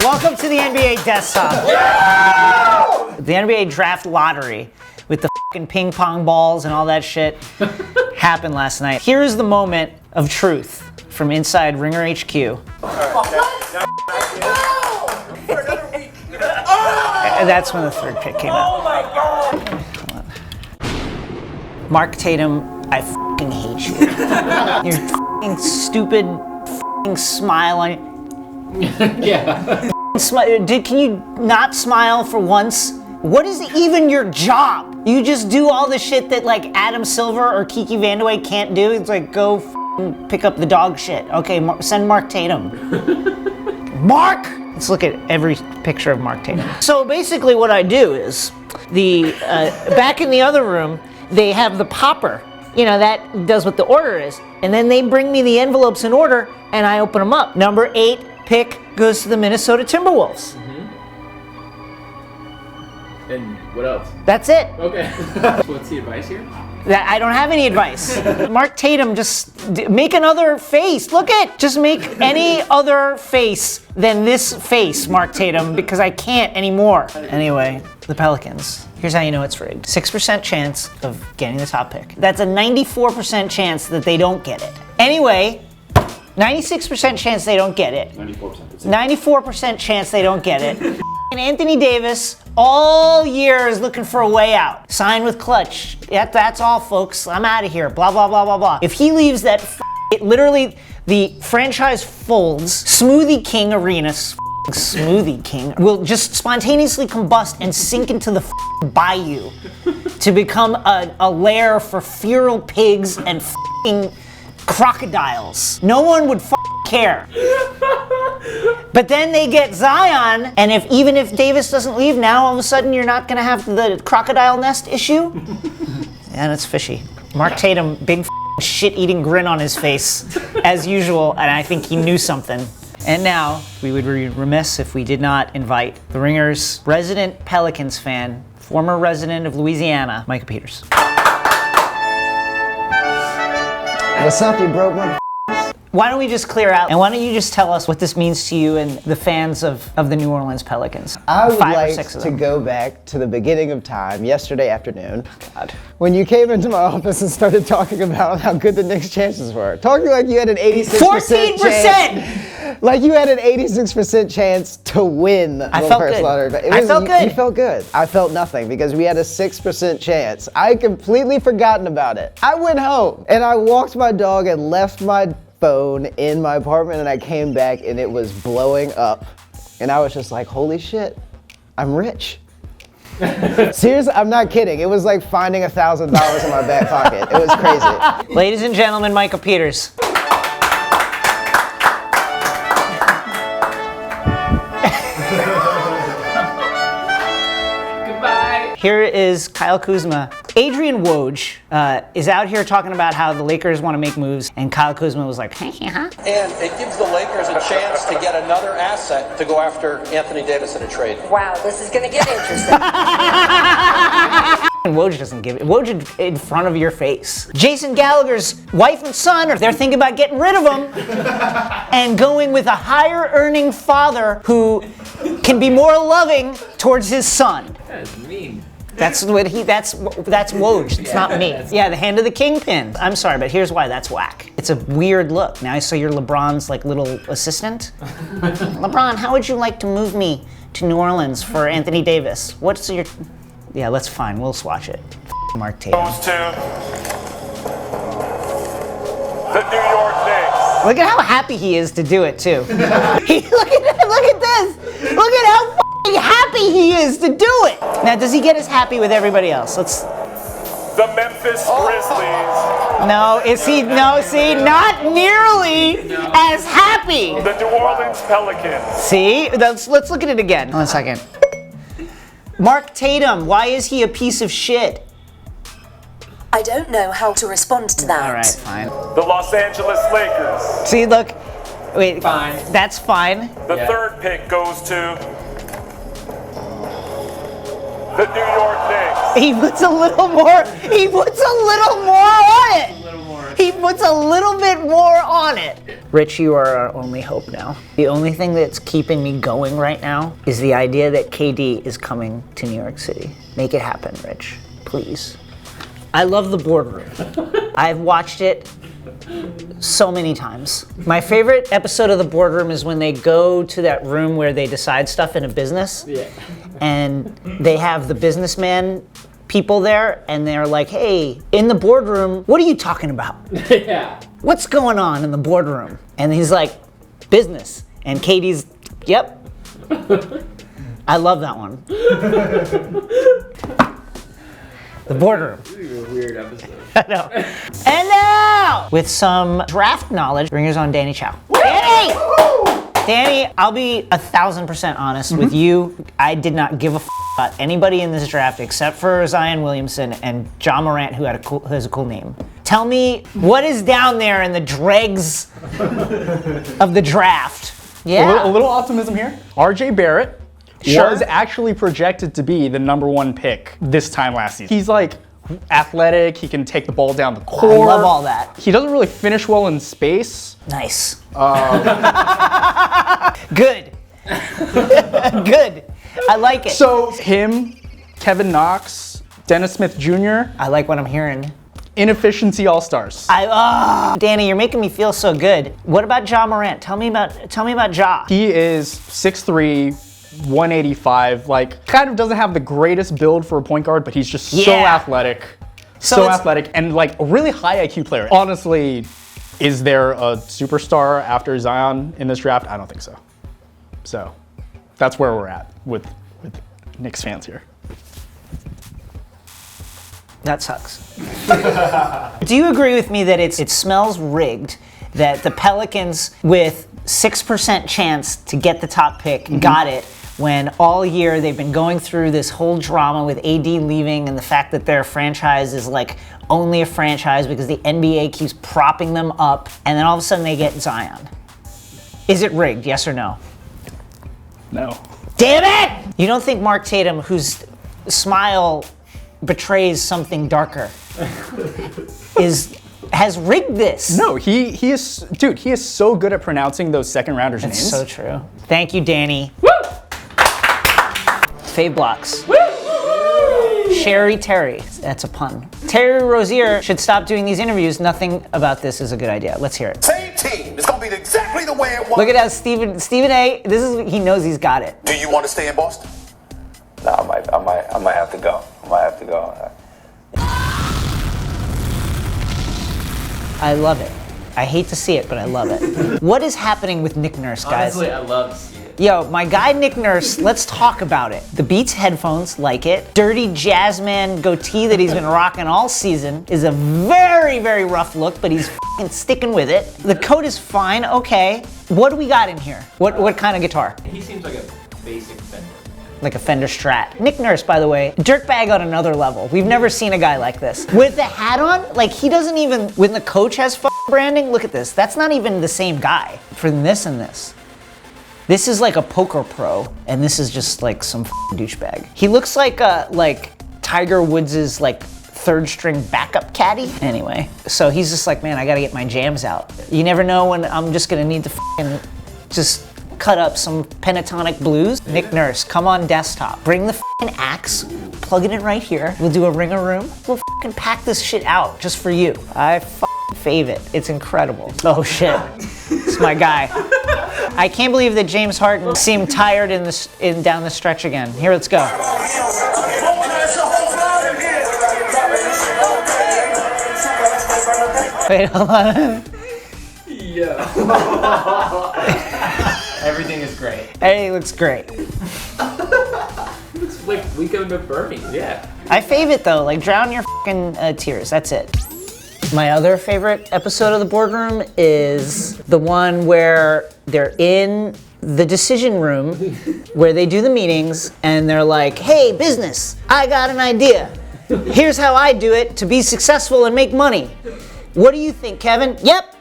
Welcome to the NBA desktop. Yeah! The NBA draft lottery with the fucking ping pong balls and all that shit happened last night. Here's the moment of truth from inside Ringer HQ. That's when the third pick came out. Oh my God! Mark Tatum, I fucking hate you. Your fucking stupid fucking smile on Yeah. Can you not smile for once? What is even your job? You just do all the shit that like Adam Silver or Kiki Vandeweghe can't do. It's like go pick up the dog shit. Okay, send Mark Tatum. Mark! Let's look at every picture of Mark Tatum. So basically what I do is, back in the other room, they have the popper. You know, that does what the order is. And then they bring me the envelopes in order, and I open them up. Number 8 pick goes to the Minnesota Timberwolves. Mm-hmm. And what else? That's it. Okay. What's the advice here? I don't have any advice. Mark Tatum, just make another face. Look at, just make any other face than this face, Mark Tatum, because I can't anymore. Anyway, the Pelicans. Here's how you know it's rigged. 6% chance of getting the top pick. That's a 94% chance that they don't get it. Anyway, 96% chance they don't get it. 94% chance they don't get it. And Anthony Davis all year is looking for a way out. Sign with Clutch. Yep, that's all, folks. I'm out of here. Blah, blah, blah, blah, blah. If he leaves that, it literally, the franchise folds. Smoothie King Arena, Smoothie King, will just spontaneously combust and sink into the bayou to become a lair for feral pigs and crocodiles. No one would care. But then they get Zion, and even if Davis doesn't leave, now all of a sudden you're not gonna have the crocodile nest issue? Yeah, that's fishy. Mark Tatum, big shit-eating grin on his face, as usual, and I think he knew something. And now, we would be remiss if we did not invite the Ringer's resident Pelicans fan, former resident of Louisiana, Micah Peters. What's up, you broke my... Why don't we just clear out, and why don't you just tell us what this means to you and the fans of the New Orleans Pelicans? I would 5 or like 6 of to them. go back to the beginning of time, yesterday afternoon, God. when you came into my office and started talking about how good the Knicks' chances were. Talking like you had an 86% 14%! chance. Like you had an 86% chance to win the I felt first good. lottery. I felt good. You felt good. I felt nothing because we had a 6% chance. I had completely forgotten about it. I went home and I walked my dog and left my phone in my apartment, and I came back and it was blowing up, and I was just like, holy shit, I'm rich. Seriously, I'm not kidding. It was like finding $1,000 in my back pocket. It was crazy. Ladies and gentlemen, Micah Peters. Goodbye. Here is Kyle Kuzma. Adrian Woj is out here talking about how the Lakers want to make moves, and Kyle Kuzma was like, huh? And it gives the Lakers a chance to get another asset to go after Anthony Davis in a trade. Wow, this is going to get interesting. And Woj doesn't give it. Woj in front of your face. Jason Gallagher's wife and son, they're thinking about getting rid of him and going with a higher earning father who can be more loving towards his son. That is mean. That's Woj. It's not me. Yeah, the hand of the kingpin. I'm sorry, but here's why that's whack. It's a weird look. Now I saw you're LeBron's like little assistant. LeBron, how would you like to move me to New Orleans for Anthony Davis? What's your... Yeah, that's fine. We'll swatch it. Mark Tatum. Goes to the New York Knicks. Look at how happy he is to do it too. Look at this. Look at how happy he is to do it. Now, does he get as happy with everybody else? Let's. The Memphis Grizzlies. No, is he? No, see, not nearly as happy. The New Orleans Pelicans. See, let's look at it again. 1 second. Mark Tatum, why is he a piece of shit? I don't know how to respond to that. All right, fine. The Los Angeles Lakers. See, look. Wait. Fine. That's fine. The third pick goes to the New York Knicks. He puts a little more. He puts a little more on it. A little more. He puts a little bit more on it. Rich, you are our only hope now. The only thing that's keeping me going right now is the idea that KD is coming to New York City. Make it happen, Rich, please. I love the boardroom. I've watched it so many times. My favorite episode of the boardroom is when they go to that room where they decide stuff in a business. Yeah. And they have the businessman people there, and they're like, hey, in the boardroom, what are you talking about? Yeah. What's going on in the boardroom? And he's like, business. And Katie's, yep. I love that one. The boardroom. This is a weird episode. I know. And now, with some draft knowledge, bringers on Danny Chau. Danny! Danny, I'll be 1,000% honest with you. I did not give a about anybody in this draft except for Zion Williamson and John Morant, who has a cool name. Tell me what is down there in the dregs of the draft. Yeah. A little optimism here. RJ Barrett was actually projected to be the #1 pick this time last season. He's like athletic, he can take the ball down the court. I love all that. He doesn't really finish well in space. Nice. Good. Good. I like it. So him, Kevin Knox, Dennis Smith Jr. I like what I'm hearing. Inefficiency all-stars. Danny, you're making me feel so good. What about Ja Morant? Tell me about Ja. He is 6'3", 185, like kind of doesn't have the greatest build for a point guard, but he's just so athletic. So athletic and like a really high IQ player. Honestly, is there a superstar after Zion in this draft? I don't think so. So that's where we're at with Knicks fans here. That sucks. Do you agree with me that it smells rigged that the Pelicans with 6% chance to get the top pick got it when all year they've been going through this whole drama with AD leaving and the fact that their franchise is like only a franchise because the NBA keeps propping them up, and then all of a sudden they get Zion? Is it rigged, yes or no? No. Damn it! You don't think Mark Tatum, whose smile betrays something darker, has rigged this? No, he is, dude, he is so good at pronouncing those second rounders' names. So true. Thank you, Danny. Woo! Fave blocks. Woo! Sherry Terry. That's a pun. Terry Rozier should stop doing these interviews. Nothing about this is a good idea. Let's hear it. Same team. It's gonna be exactly the way it was. Look at how Stephen A. He knows he's got it. Do you want to stay in Boston? No, I might have to go. I love it. I hate to see it, but I love it. What is happening with Nick Nurse, guys? Honestly, I love to see it. Yo, my guy Nick Nurse, let's talk about it. The Beats headphones, like it. Dirty Jazzman goatee that he's been rocking all season is a very, very rough look, but he's f***ing sticking with it. The coat is fine, okay. What do we got in here? What kind of guitar? He seems like a basic Fender. Like a Fender Strat. Nick Nurse, by the way, dirtbag on another level. We've never seen a guy like this. With the hat on, like he doesn't even, when the coach has branding, look at this. That's not even the same guy for this and this. This is like a poker pro, and this is just like some douchebag. He looks like Tiger Woods' like third string backup caddy. Anyway, so he's just like, man, I gotta get my jams out. You never know when I'm just gonna need to just cut up some pentatonic blues. Nick Nurse, come on desktop. Bring the axe, plug it in right here. We'll do a ringer-room. We'll pack this shit out just for you. I fave it. It's incredible. Oh shit, it's my guy. I can't believe that James Harden seemed tired down the stretch again. Here, let's go. Wait, hold on. Yeah. Everything is great. Hey, looks great. It's like we come to Bernie, yeah. I fave it though, like drown your tears, that's it. My other favorite episode of The Boardroom is the one where they're in the decision room where they do the meetings and they're like, hey, business, I got an idea. Here's how I do it to be successful and make money. What do you think, Kevin? Yep.